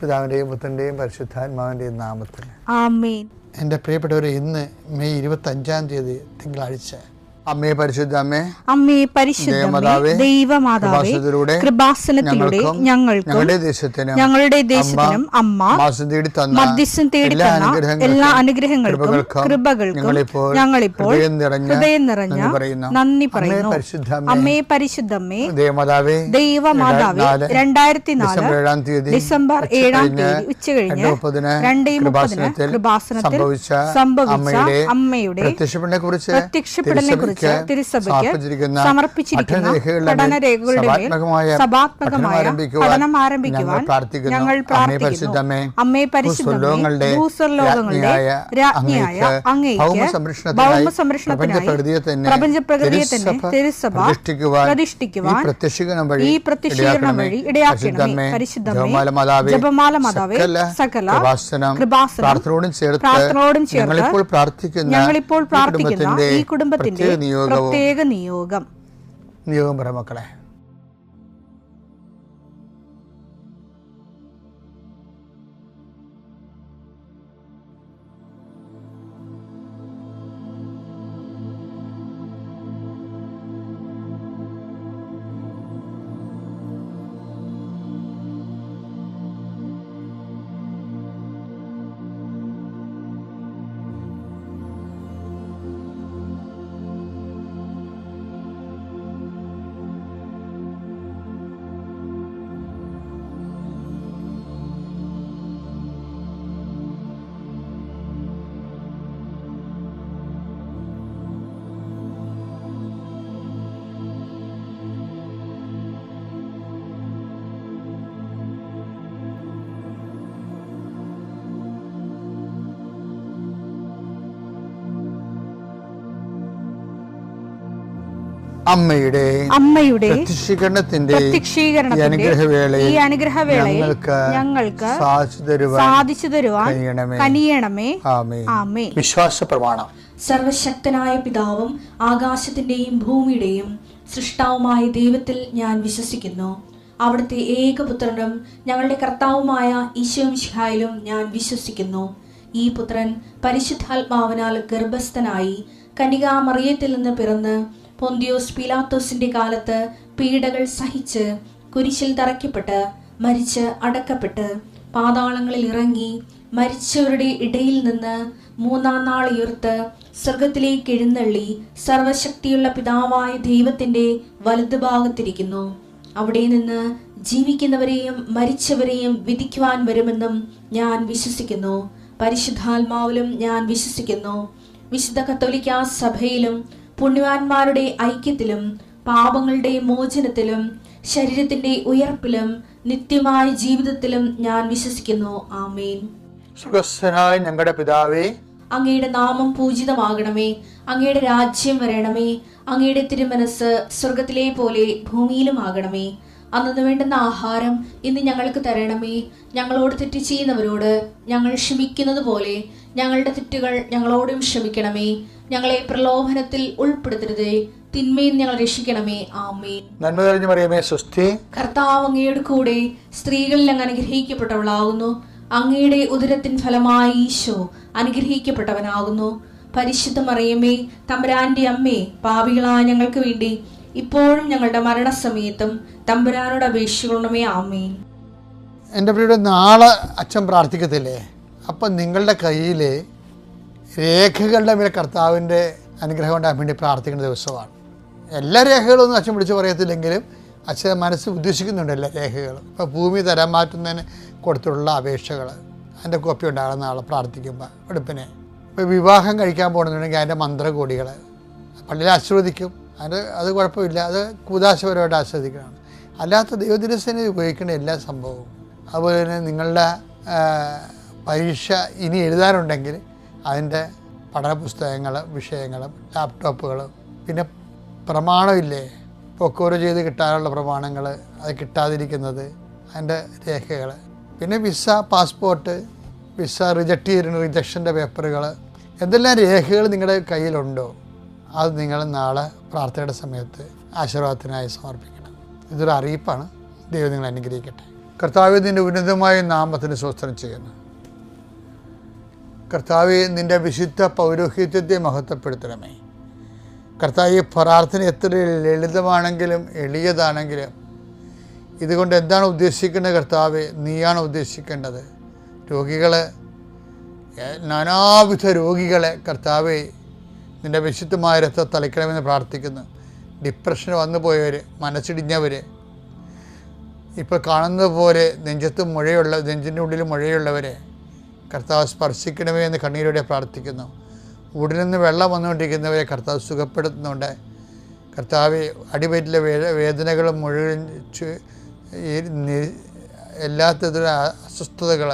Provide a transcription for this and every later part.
പിതാവിൻ്റെയും പുത്രൻ്റെയും പരിശുദ്ധാത്മാവിൻ്റെയും നാമത്തിൽ ആമേൻ. എൻ്റെ പ്രിയപ്പെട്ടവരെ, ഇന്ന് മെയ് 25 തിങ്കളാഴ്ച. അമ്മേ പരിശുദ്ധ അമ്മേ, അമ്മേ പരിശുദ്ധമേ, ദൈവമാതാവേ, കൃപാസനത്തിലൂടെ ഞങ്ങളുടെ ദേശത്തിനും അമ്മ മധ്യസ്ഥം തേടി തന്ന എല്ലാ അനുഗ്രഹങ്ങൾക്കും കൃപകൾക്കും ഞങ്ങളിപ്പോൾ ഹൃദയം നിറഞ്ഞ നന്ദി പറയുന്നു. അമ്മേ പരിശുദ്ധമേ, ദൈവമാതാവേ, 2004 ഡിസംബർ 7 ഉച്ചകഴിഞ്ഞ് 2:30 കൃപാസനത്തിൽ സംഭവിച്ച അമ്മയുടെ പ്രത്യക്ഷപ്പെടലിനെ കുറിച്ച് തിരുസഭയ്ക്ക് സമർപ്പിച്ചിരിക്കുന്ന പഠനരേഖകളുടെ സഭാത്മകമായ പഠനം ആരംഭിക്കുവാൻ ഞങ്ങൾ പ്രാർത്ഥിക്കുന്നു. അമ്മേ പരിശുദ്ധമേ, ഭൂസ്വർലോകങ്ങളുടെ രാജ്ഞിയായ അങ്ങേയ്ക്ക് ഭൗമസംരക്ഷണത്തിനായി പ്രപഞ്ചപ്രകൃതിയെ തന്നെ തിരുസഭ പ്രതിഷ്ഠിക്കുവാൻ ഈ പ്രത്യക്ഷീകരണം വഴി ഇടയാക്കണമേ. പരിശുദ്ധമേ, ജപമാല മാതാവേ, സകല കൃപാസനം പ്രാർത്ഥനയോടും ചേർത്ത് ഞങ്ങളിപ്പോൾ പ്രാർത്ഥിക്കുന്ന ഈ കുടുംബത്തിന്റെ പ്രത്യേക നിയോഗം പറ മക്കളെ. അമ്മയുടെ പ്രത്യക്ഷീകരണത്തിന്റെ ഈ അനുഗ്രഹവേളയിൽ ഞങ്ങൾക്ക് സാധിച്ചു തരുവാൻ കനിയണമേ. ആമേൻ. വിശ്വാസ പ്രമാണം. സർവശക്തനായ പിതാവും ആകാശത്തിന്റെയും ഭൂമിയുടെയും സൃഷ്ടാവുമായ ദൈവത്തിൽ ഞാൻ വിശ്വസിക്കുന്നു. അവിടുത്തെ ഏകപുത്രനും ഞങ്ങളുടെ കർത്താവുമായ ഈശോമിശിഹായിലും ഞാൻ വിശ്വസിക്കുന്നു. ഈ പുത്രൻ പരിശുദ്ധാത്മാവിനാൽ ഗർഭസ്ഥനായി കന്യകാമറിയത്തിൽ നിന്ന് പിറന്ന് പൊന്തിയോസ് പീലാത്തോസിന്റെ കാലത്ത് പീഡകൾ സഹിച്ച് കുരിശിൽ തറയ്ക്കപ്പെട്ട് മരിച്ച് അടക്കപ്പെട്ട് പാതാളങ്ങളിൽ ഇറങ്ങി മരിച്ചവരുടെ ഇടയിൽ നിന്ന് 3-ാം നാൾ ഉയർത്ത് സ്വർഗത്തിലേക്ക് എഴുന്നള്ളി സർവശക്തിയുള്ള പിതാവായ ദൈവത്തിന്റെ വലതുഭാഗത്തിരിക്കുന്നു. അവിടെ നിന്ന് ജീവിക്കുന്നവരെയും മരിച്ചവരെയും വിധിക്കുവാൻ വരുമെന്നും ഞാൻ വിശ്വസിക്കുന്നു. പരിശുദ്ധാത്മാവിലും ഞാൻ വിശ്വസിക്കുന്നു. വിശുദ്ധ കത്തോലിക്കാ സഭയിലും പുണ്യവാന്മാരുടെ ഐക്യത്തിലും പാപങ്ങളുടെ മോചനത്തിലും ശരീരത്തിന്റെ ഉയർപ്പിലും നിത്യമായ ജീവിതത്തിലും ഞാൻ വിശ്വസിക്കുന്നു. ആമേൻ. സുഖസ്ഥനായ ഞങ്ങളുടെ പിതാവേ, അങ്ങയുടെ നാമം പൂജിതമാകണമേ. അങ്ങയുടെ രാജ്യം വരണമേ. അങ്ങയുടെ തിരുമനസ് സ്വർഗത്തിലെ പോലെ ഭൂമിയിലും ആകണമേ. അന്നു വേണ്ടുന്ന ആഹാരം ഇന്ന് ഞങ്ങൾക്ക് തരണമേ. ഞങ്ങളോട് തെറ്റ് ചെയ്യുന്നവരോട് ഞങ്ങൾ ക്ഷമിക്കുന്നത് പോലെ ഞങ്ങളുടെ തെറ്റുകൾ ഞങ്ങളോടും ക്ഷമിക്കണമേ. ഞങ്ങളെ പ്രലോഭനത്തിൽ ഉൾപ്പെടുത്തരുതേ, തിന്മയിൽ ഞങ്ങൾ രക്ഷിക്കണമേ. ആമേൻ. നന്മ നിറഞ്ഞ മറിയമേ, സ്വസ്തി. കർത്താവ് അങ്ങയുടെ കൂടെ സ്ത്രീകളിൽ അങ്ങ് അനുഗ്രഹിക്കപ്പെട്ടവളാകുന്നു. അങ്ങയുടെ ഉദരത്തിൻ ഫലമായി ഈശോ അനുഗ്രഹിക്കപ്പെട്ടവനാകുന്നു. പരിശുദ്ധ മറിയമേ, തമ്പുരാന്റെ അമ്മേ, പാപികളായ ഞങ്ങൾക്ക് വേണ്ടി ഇപ്പോഴും ഞങ്ങളുടെ മരണസമയത്തും തമ്പുരാനോട് അപേക്ഷിക്കണമേ. ആമേൻ. എൻ്റെ പ്രിയയുടെ, നാളെ അച്ഛൻ പ്രാർത്ഥിക്കത്തില്ലേ? അപ്പം നിങ്ങളുടെ കയ്യിൽ രേഖകളുടെ മേലെ കർത്താവിൻ്റെ അനുഗ്രഹം ഉണ്ടാകാൻ വേണ്ടി പ്രാർത്ഥിക്കുന്ന ദിവസമാണ്. എല്ലാ രേഖകളൊന്നും അച്ഛൻ വിളിച്ച് പറയത്തില്ലെങ്കിലും അച്ഛൻ മനസ്സ് ഉദ്ദേശിക്കുന്നുണ്ട് എല്ലാ രേഖകളും. ഇപ്പോൾ ഭൂമി തരം മാറ്റുന്നതിന് കൊടുത്തിട്ടുള്ള അപേക്ഷകൾ, അതിൻ്റെ കോപ്പി ഉണ്ടാകണം നാളെ പ്രാർത്ഥിക്കുമ്പോൾ വെളുപ്പിനെ. ഇപ്പോൾ വിവാഹം കഴിക്കാൻ പോകണമെന്നുണ്ടെങ്കിൽ അതിൻ്റെ മന്ത്രകോടികൾ പള്ളിയിൽ ആശീർവദിക്കും. അത് കുഴപ്പമില്ല, അത് കൂതാശപരമായിട്ട് ആസ്വദിക്കണം. അല്ലാത്ത ദൈവദിനസേന ഉപയോഗിക്കേണ്ട എല്ലാ സംഭവവും. അതുപോലെ തന്നെ നിങ്ങളുടെ പരീക്ഷ ഇനി എഴുതാനുണ്ടെങ്കിൽ അതിൻ്റെ പഠനപുസ്തകങ്ങൾ, വിഷയങ്ങളും ലാപ്ടോപ്പുകളും, പിന്നെ പ്രമാണമില്ലേ, പൊക്കോറ് ചെയ്ത് കിട്ടാനുള്ള പ്രമാണങ്ങൾ, അത് കിട്ടാതിരിക്കുന്നത്, അതിൻ്റെ രേഖകൾ, പിന്നെ വിസ, പാസ്പോർട്ട്, വിസ റിജക്റ്റ് ചെയ്യുന്ന റിജക്ഷൻ്റെ പേപ്പറുകൾ, എന്തെല്ലാം രേഖകൾ നിങ്ങളുടെ കയ്യിലുണ്ടോ അത് നിങ്ങൾ നാളെ പ്രാർത്ഥനയുടെ സമയത്ത് ആശീർവാദത്തിനായി സമർപ്പിക്കണം. ഇതൊരു അറിയിപ്പാണ്. ദൈവം നിങ്ങൾ അനുഗ്രഹിക്കട്ടെ. കർത്താവെ, നിൻ്റെ ഉന്നതമായ നാമത്തിന് സ്തോത്രം ചെയ്യുന്നു. കർത്താവെ, നിൻ്റെ വിശുദ്ധ പൗരോഹിത്യത്തെ മഹത്വപ്പെടുത്തണമേ. കർത്താവ്, പ്രാർത്ഥന എത്ര ലളിതമാണെങ്കിലും എളിയതാണെങ്കിലും ഇതുകൊണ്ട് എന്താണ് ഉദ്ദേശിക്കേണ്ടത് കർത്താവെ? നീയാണ് ഉദ്ദേശിക്കേണ്ടത്. രോഗികളെ, നാനാവിധ രോഗികളെ കർത്താവെ നിൻ്റെ വിശുദ്ധമായ രക്തം തളിക്കണമെന്ന് പ്രാർത്ഥിക്കുന്നു. ഡിപ്രഷൻ വന്നു പോയവർ, മനസ്സിടിഞ്ഞവർ, ഇപ്പോൾ കാണുന്നത് പോലെ നെഞ്ചിൻ്റെ ഉള്ളിൽ മുഴയുള്ളവരെ കർത്താവ് സ്പർശിക്കണമേ എന്ന് കണ്ണീരോടെ പ്രാർത്ഥിക്കുന്നു. ഉടലിൽ നിന്ന് വെള്ളം വന്നുകൊണ്ടിരിക്കുന്നവരെ കർത്താവ് സുഖപ്പെടുത്തുന്നുണ്ട്. കർത്താവ്, അടിവയറ്റിലെ വേദനകളും മുഴുവൻ എല്ലാത്തരം അസ്വസ്ഥതകൾ,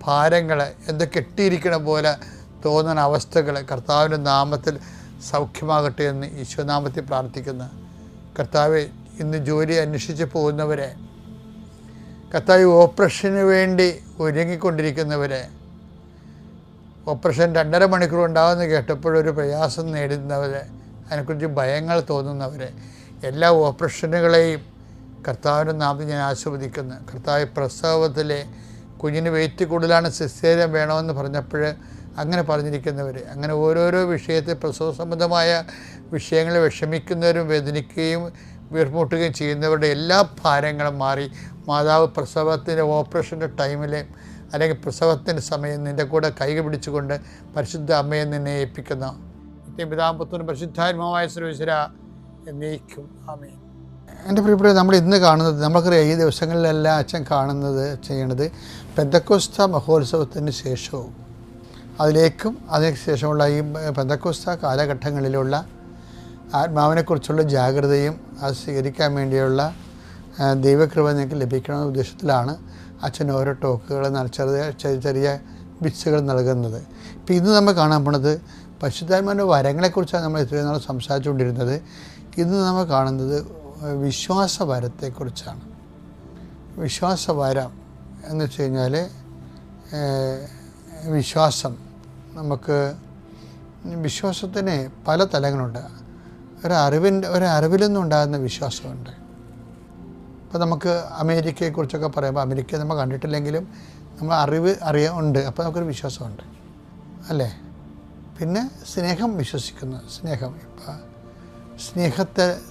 ഭാരങ്ങൾ, എന്തോ കെട്ടിയിരിക്കണ പോലെ തോന്നുന്ന അവസ്ഥകൾ കർത്താവിൻ്റെ നാമത്തിൽ സൗഖ്യമാകട്ടെ എന്ന് ഈശോനാമത്തിൽ പ്രാർത്ഥിക്കുന്നു. കർത്താവ്, ഇന്ന് ജോലി അന്വേഷിച്ച് പോകുന്നവരെ, കർത്താവ് ഓപ്പറേഷന് വേണ്ടി ഒരുങ്ങിക്കൊണ്ടിരിക്കുന്നവരെ, ഓപ്പറേഷൻ 2.5 മണിക്കൂർ ഉണ്ടാകുമെന്ന് കേട്ടപ്പോഴൊരു പ്രയാസം നേടുന്നവരെ, അതിനെക്കുറിച്ച് ഭയങ്ങൾ തോന്നുന്നവരെ, എല്ലാ ഓപ്പറേഷനുകളെയും കർത്താവിൻ്റെ നാമത്തിൽ ഞാൻ ആശീർവദിക്കുന്നു. കർത്താവ്, പ്രസവത്തിലെ കുഞ്ഞിന് വെയിറ്റ് കൂടുതലാണ്, സിസേറിയൻ വേണമെന്ന് പറഞ്ഞപ്പോൾ അങ്ങനെ പറഞ്ഞിരിക്കുന്നവർ, അങ്ങനെ ഓരോരോ വിഷയത്തിൽ പ്രസവ സംബന്ധമായ വിഷയങ്ങളെ വിഷമിക്കുന്നവരും വേദനിക്കുകയും വീർമുട്ടുകയും ചെയ്യുന്നവരുടെ എല്ലാ ഭാരങ്ങളും മാറി മാതാവ് പ്രസവത്തിൻ്റെ ഓപ്പറേഷൻ്റെ ടൈമിൽ അല്ലെങ്കിൽ പ്രസവത്തിൻ്റെ സമയം നിൻ്റെ കൂടെ കൈകൾ പിടിച്ചുകൊണ്ട് പരിശുദ്ധ അമ്മയെ നിന്നെ ഏൽപ്പിക്കുന്നു. പിതാപുത്രനും പരിശുദ്ധാത്മാവായ സർവ്വേശ്വര എന്നേക്കും ആമേൻ. എൻ്റെ പ്രിയപ്പെട്ട, നമ്മൾ ഇന്ന് കാണുന്നത്, നമുക്കറിയാം ഈ ദിവസങ്ങളിലെല്ലാം അച്ഛൻ ചെയ്യണത് പെന്തക്കോസ്ത മഹോത്സവത്തിന് ശേഷവും അതിലേക്കും അതിന് ശേഷമുള്ള ഈ പെന്തക്കോസ്ത കാലഘട്ടങ്ങളിലുള്ള ആത്മാവിനെക്കുറിച്ചുള്ള ജാഗ്രതയും അത് സ്വീകരിക്കാൻ വേണ്ടിയുള്ള ദൈവകൃപ നിങ്ങൾക്ക് ലഭിക്കണമെന്ന ഉദ്ദേശത്തിലാണ് അച്ഛൻ ഓരോ ടോക്കുകൾ ചെറിയ ബിറ്റ്സുകൾ നൽകുന്നത്. ഇപ്പോൾ ഇന്ന് നമ്മൾ കാണാൻ പോണത് പരിശുദ്ധാത്മാവിൻ്റെ വരങ്ങളെക്കുറിച്ചാണ് നമ്മൾ ഇത്രയും നാൾ സംസാരിച്ചുകൊണ്ടിരുന്നത്. ഇന്ന് നമ്മൾ കാണുന്നത് വിശ്വാസവരത്തെക്കുറിച്ചാണ്. വിശ്വാസവരം എന്ന് വെച്ച് കഴിഞ്ഞാൽ നമുക്ക് വിശ്വാസത്തിന് പല തലങ്ങളുണ്ട്. ഒരറിവിൽ നിന്നുണ്ടാകുന്ന വിശ്വാസമുണ്ട്. ഇപ്പോൾ നമുക്ക് അമേരിക്കയെക്കുറിച്ചൊക്കെ പറയുമ്പോൾ അമേരിക്ക നമ്മൾ കണ്ടിട്ടില്ലെങ്കിലും നമ്മൾ ഉണ്ട്, അപ്പോൾ നമുക്കൊരു വിശ്വാസമുണ്ട് അല്ലേ. പിന്നെ സ്നേഹം വിശ്വസിക്കുന്നു, ഇപ്പോൾ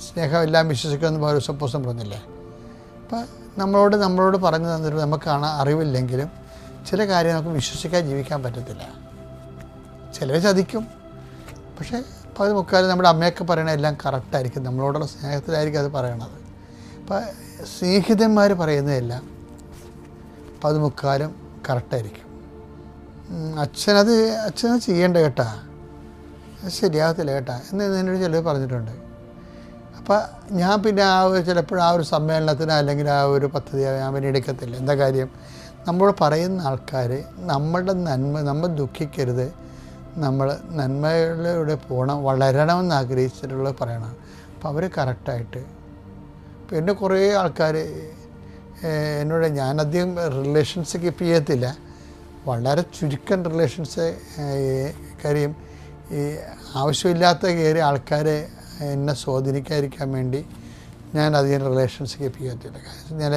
സ്നേഹമെല്ലാം വിശ്വസിക്കുമെന്ന് പൗലോസ് പറഞ്ഞില്ലേ. അപ്പോൾ നമ്മളോട് പറഞ്ഞു തന്നിട്ട് നമുക്ക് കാണാൻ അറിവില്ലെങ്കിലും ചില കാര്യം നമുക്ക് വിശ്വസിക്കാൻ ജീവിക്കാൻ പറ്റത്തില്ല. ചിലർ ചതിക്കും, പക്ഷേ പകുതി മുക്കാലും നമ്മുടെ അമ്മയൊക്കെ പറയണത് എല്ലാം കറക്റ്റായിരിക്കും, നമ്മളോടുള്ള സ്നേഹത്തിലായിരിക്കും അത് പറയണത്. അപ്പോൾ സ്നേഹിതന്മാർ പറയുന്നതെല്ലാം പകുതി മുക്കാലും കറക്റ്റായിരിക്കും. അച്ഛനത് ചെയ്യേണ്ട കേട്ടാ, അത് ശരിയാകത്തില്ല കേട്ടാ എന്ന് എന്നോട് ചിലർ പറഞ്ഞിട്ടുണ്ട്. അപ്പോൾ ഞാൻ പിന്നെ ചിലപ്പോൾ ആ ഒരു സമ്മേളനത്തിന് അല്ലെങ്കിൽ ആ ഒരു പദ്ധതി ഞാൻ പിന്നെ എടുക്കത്തില്ല. എന്താ കാര്യം? നമ്മളോട് പറയുന്ന ആൾക്കാർ നമ്മൾ ദുഃഖിക്കരുത്, നമ്മൾ നന്മയിലൂടെ വളരണമെന്ന് ആഗ്രഹിച്ചിട്ടുള്ളത് പറയണം. അപ്പോൾ അവർ കറക്റ്റായിട്ട് ഇപ്പോൾ എന്നെ കുറേ ആൾക്കാർ എന്നോട്, ഞാനധികം റിലേഷൻസ് കീപ്പ് ചെയ്യത്തില്ല, വളരെ ചുരുക്കം റിലേഷൻസ്. കാര്യം ഈ ആവശ്യമില്ലാത്ത കയറി ആൾക്കാരെ എന്നെ സ്വാധീനിക്കാതിരിക്കാൻ വേണ്ടി ഞാൻ അധികം റിലേഷൻസ് കീപ്പ് ചെയ്യത്തില്ല. ഞാൻ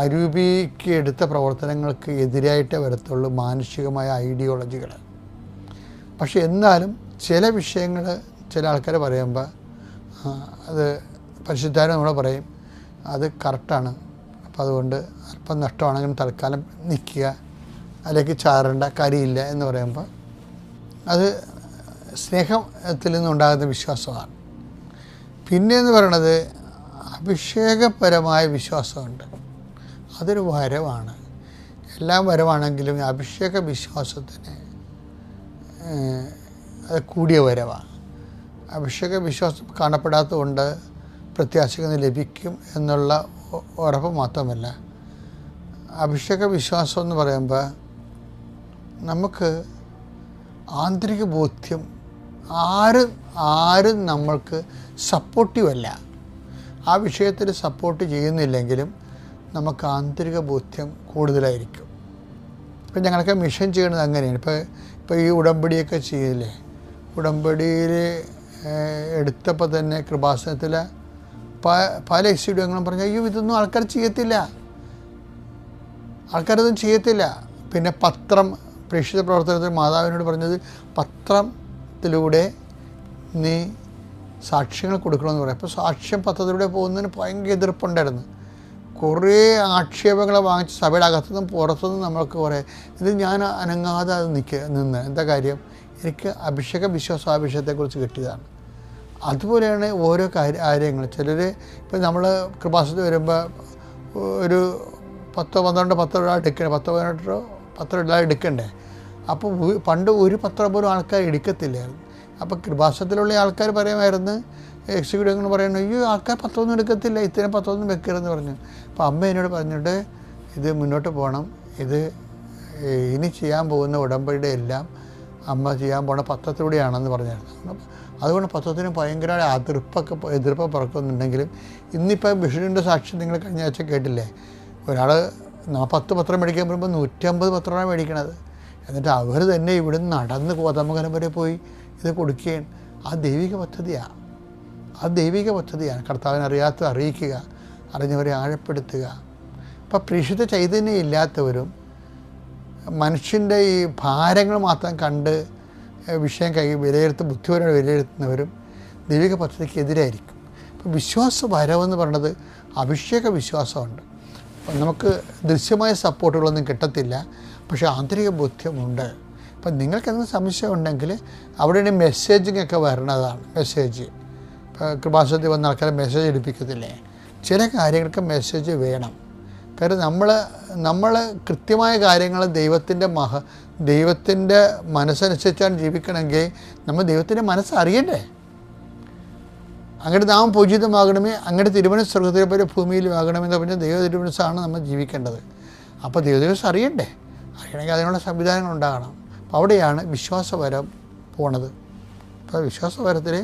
അരൂപിക്ക് എടുത്ത പ്രവർത്തനങ്ങൾക്ക് എതിരായിട്ടേ വരത്തുള്ളൂ മാനുഷികമായ ഐഡിയോളജികൾ. പക്ഷെ എന്നാലും ചില വിഷയങ്ങൾ ചില ആൾക്കാർ പറയുമ്പോൾ അത് പരിശുദ്ധാരും നമ്മളെ പറയും അത് കറക്റ്റാണ്, അപ്പോൾ അതുകൊണ്ട് അല്പം നഷ്ടമാണെങ്കിലും തൽക്കാലം നിൽക്കുക, അല്ലെങ്കിൽ ചാറേണ്ട കാര്യമില്ല എന്ന് പറയുമ്പോൾ അത് സ്നേഹത്തിൽ നിന്നുണ്ടാകുന്ന വിശ്വാസമാണ്. പിന്നെയെന്ന് പറയണത് അഭിഷേകപരമായ വിശ്വാസമുണ്ട്. അതൊരു വരവാണ്. എല്ലാം വരവാണെങ്കിലും അഭിഷേക വിശ്വാസത്തിന് അത് കൂടിയ വരവാണ്. അഭിഷേക വിശ്വാസം കാണപ്പെടാത്തതുകൊണ്ട് പ്രത്യാശകൾ ലഭിക്കും എന്നുള്ള ഉറപ്പ് മാത്രമല്ല, അഭിഷേക വിശ്വാസം എന്ന് പറയുമ്പോൾ നമുക്ക് ആന്തരിക ബോധ്യം, ആരും നമ്മൾക്ക് സപ്പോർട്ടീവല്ല, ആ വിഷയത്തിൽ സപ്പോർട്ട് ചെയ്യുന്നില്ലെങ്കിലും നമുക്ക് ആന്തരിക ബോധ്യം കൂടുതലായിരിക്കും. ഇപ്പം ഞങ്ങളൊക്കെ മിഷൻ ചെയ്യണത് അങ്ങനെയാണ്. ഇപ്പോൾ ഈ ഉടമ്പടിയൊക്കെ ചെയ്യില്ലേ, ഉടമ്പടിയിൽ എടുത്തപ്പോൾ തന്നെ കൃപാസനത്തിൽ പല എക്സിഡ്യൂങ്ങളും പറഞ്ഞു, അയ്യോ ഇതൊന്നും ആൾക്കാർ ചെയ്യത്തില്ല, ആൾക്കാരതൊന്നും ചെയ്യത്തില്ല. പിന്നെ പത്രം, പ്രേക്ഷിത പ്രവർത്തനത്തിൽ മാതാവിനോട് പറഞ്ഞത് പത്രത്തിലൂടെ നീ സാക്ഷ്യങ്ങൾ കൊടുക്കണമെന്ന് പറയും. അപ്പോൾ സാക്ഷ്യം പത്രത്തിലൂടെ പോകുന്നതിന് ഭയങ്കര എതിർപ്പുണ്ടായിരുന്നു. കുറേ ആക്ഷേപങ്ങൾ വാങ്ങിച്ച് സഭയുടെ അകത്തുനിന്നും പുറത്തുനിന്നും നമ്മൾക്ക് കുറേ ഇത് ഞാൻ അനങ്ങാതെ അത് നിന്ന് എന്താ കാര്യം, എനിക്ക് വിശ്വാസാഭിഷേകത്തെക്കുറിച്ച് കിട്ടിയതാണ്. അതുപോലെയാണ് ഓരോ കാര്യങ്ങൾ. ചിലർ ഇപ്പം നമ്മൾ കൃപാസനത്തിൽ വരുമ്പോൾ ഒരു 10-12 പത്രം എടുക്കണേ, 10-18 പത്രം എടുക്കണ്ടേ. അപ്പോൾ പണ്ട് ഒരു പത്രം പോലും ആൾക്കാർ എടുക്കത്തില്ലായിരുന്നു. അപ്പോൾ കൃപാസനത്തിലുള്ള ആൾക്കാർ പറയുമായിരുന്നു, എക്സിക്യൂട്ടീവ് പറയുന്നു, അയ്യോ ആൾക്കാർ പത്രമൊന്നും എടുക്കത്തില്ല, ഇത്തരം പത്രമൊന്നും വെക്കരുതെന്ന് പറഞ്ഞു. അപ്പോൾ അമ്മ എന്നോട് പറഞ്ഞിട്ട് ഇത് മുന്നോട്ട് പോകണം, ഇത് ഇനി ചെയ്യാൻ പോകുന്ന ഉടമ്പടിയുടെ എല്ലാം അമ്മ ചെയ്യാൻ പോണ പത്രത്തിലൂടെയാണെന്ന് പറഞ്ഞായിരുന്നു. അതുകൊണ്ട് പത്രത്തിന് ഭയങ്കര എതിർപ്പ് പറക്കുന്നുണ്ടെങ്കിലും ഇന്നിപ്പോൾ ബിഷുവിൻ്റെ സാക്ഷ്യം നിങ്ങൾ കഴിഞ്ഞ ആഴ്ച കേട്ടില്ലേ, ഒരാൾ 10 പത്രം മേടിക്കാൻ പറയുമ്പോൾ 150 പത്രമാണ് മേടിക്കണത്. എന്നിട്ട് അവർ തന്നെ ഇവിടുന്ന് നടന്ന് കോതമംഗലം വരെ പോയി ഇത് കൊടുക്കുകയാണ്. ആ ദൈവിക പദ്ധതിയാണ്. കർത്താവിനെ അറിയിക്കുക, അറിഞ്ഞവരെ ആഴപ്പെടുത്തുക. ഇപ്പം പരിശുദ്ധ ചൈതന്യം ഇല്ലാത്തവരും മനുഷ്യൻ്റെ ഈ ഭാരങ്ങൾ മാത്രം കണ്ട് വിഷയം ബുദ്ധിപരമായി വിലയിരുത്തുന്നവരും ദൈവിക പദ്ധതിക്ക് എതിരായിരിക്കും. ഇപ്പം വിശ്വാസ വരവെന്ന് പറയുന്നത് അഭിഷേക വിശ്വാസമുണ്ട്. അപ്പം നമുക്ക് ദൃശ്യമായ സപ്പോർട്ടുകളൊന്നും കിട്ടത്തില്ല, പക്ഷേ ആന്തരിക ബോധ്യമുണ്ട്. അപ്പം നിങ്ങൾക്ക് എന്തെങ്കിലും സംശയം ഉണ്ടെങ്കിൽ അവിടെ മെസ്സേജിങ് ഒക്കെ വരണതാണ്. മെസ്സേജ് ഇപ്പോൾ കൃപാസനത്തിൽ വന്ന ആൾക്കാരെ മെസ്സേജ് എടുപ്പിക്കത്തില്ലേ, ചില കാര്യങ്ങൾക്ക് മെസ്സേജ് വേണം. കാര്യം നമ്മൾ കൃത്യമായ കാര്യങ്ങൾ ദൈവത്തിൻ്റെ മനസ്സനുസരിച്ചാണ് ജീവിക്കണമെങ്കിൽ നമ്മൾ ദൈവത്തിൻ്റെ മനസ്സറിയണ്ടേ. അങ്ങയുടെ നാമം പൂജിതമാകണമേ, അങ്ങയുടെ തിരുമനസ് സ്വർഗ്ഗത്തിലെ പോലെ ഭൂമിയിലുമാകണമെന്ന് പറഞ്ഞാൽ ദൈവ തിരുമനസ്സാണ് നമ്മൾ ജീവിക്കേണ്ടത്. അപ്പോൾ ദൈവദിവസം അറിയണമെങ്കിൽ അതിനുള്ള സംവിധാനങ്ങൾ ഉണ്ടാകണം. അപ്പോൾ അവിടെയാണ് വിശ്വാസവരം പോണത്. അപ്പോൾ വിശ്വാസവരത്തിൽ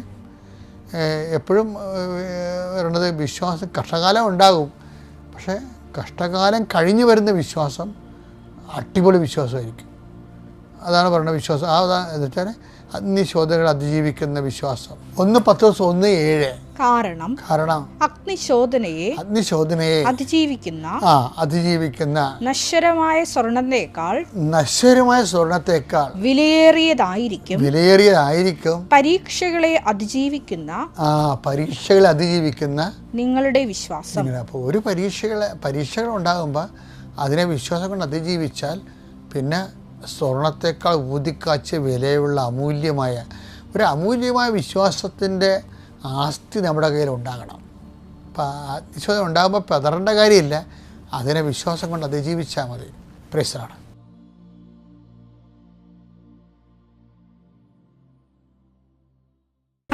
എപ്പോഴും വരണത് കഷ്ടകാലം ഉണ്ടാകും, പക്ഷേ കഷ്ടകാലം കഴിഞ്ഞ് വരുന്ന വിശ്വാസം അടിപൊളി വിശ്വാസമായിരിക്കും. അതാണ് പറയുന്നത് വിശ്വാസം. എന്ന് വെച്ചാൽ അഗ്നിശോധനകൾ അതിജീവിക്കുന്ന വിശ്വാസം. 1 പത്രോസ് 1:7 കാരണം അഗ്നിശോധനയെ അതിജീവിക്കുന്ന നശ്വരമായ സ്വർണത്തേക്കാൾ വിലയേറിയതായിരിക്കും പരീക്ഷകളെ അതിജീവിക്കുന്ന നിങ്ങളുടെ വിശ്വാസം. അപ്പോൾ ഒരു പരീക്ഷകൾ ഉണ്ടാകുമ്പോൾ അതിനെ വിശ്വാസം കൊണ്ട് അതിജീവിച്ചാൽ പിന്നെ സ്വർണത്തേക്കാൾ ഊതിക്കാച്ച് വിലയുള്ള അമൂല്യമായ വിശ്വാസത്തിൻ്റെ ആസ്തി നമ്മുടെ കയ്യിൽ ഉണ്ടാകണം. അപ്പോൾ വിശ്വാസം ഉണ്ടാകുമ്പോൾ പതറേണ്ട കാര്യമില്ല, അതിനെ വിശ്വാസം കൊണ്ട് അതിജീവിച്ചാൽ മതി. പ്രൈസ്.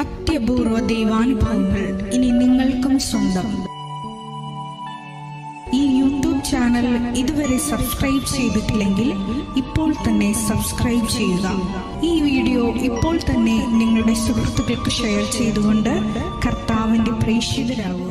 അത്യപൂർവ ദൈവാനുഭവങ്ങൾ ഇനി നിങ്ങൾക്കും സ്വന്തം. ഈ യൂട്യൂബ് ചാനൽ ഇതുവരെ സബ്സ്ക്രൈബ് ചെയ്തിട്ടില്ലെങ്കിൽ ഇപ്പോൾ തന്നെ സബ്സ്ക്രൈബ് ചെയ്യുക. ഈ വീഡിയോ ഇപ്പോൾ തന്നെ നിങ്ങളുടെ സുഹൃത്തുക്കൾക്ക് ഷെയർ ചെയ്തുകൊണ്ട് കർത്താവിന്റെ പ്രേക്ഷിതരാകുക.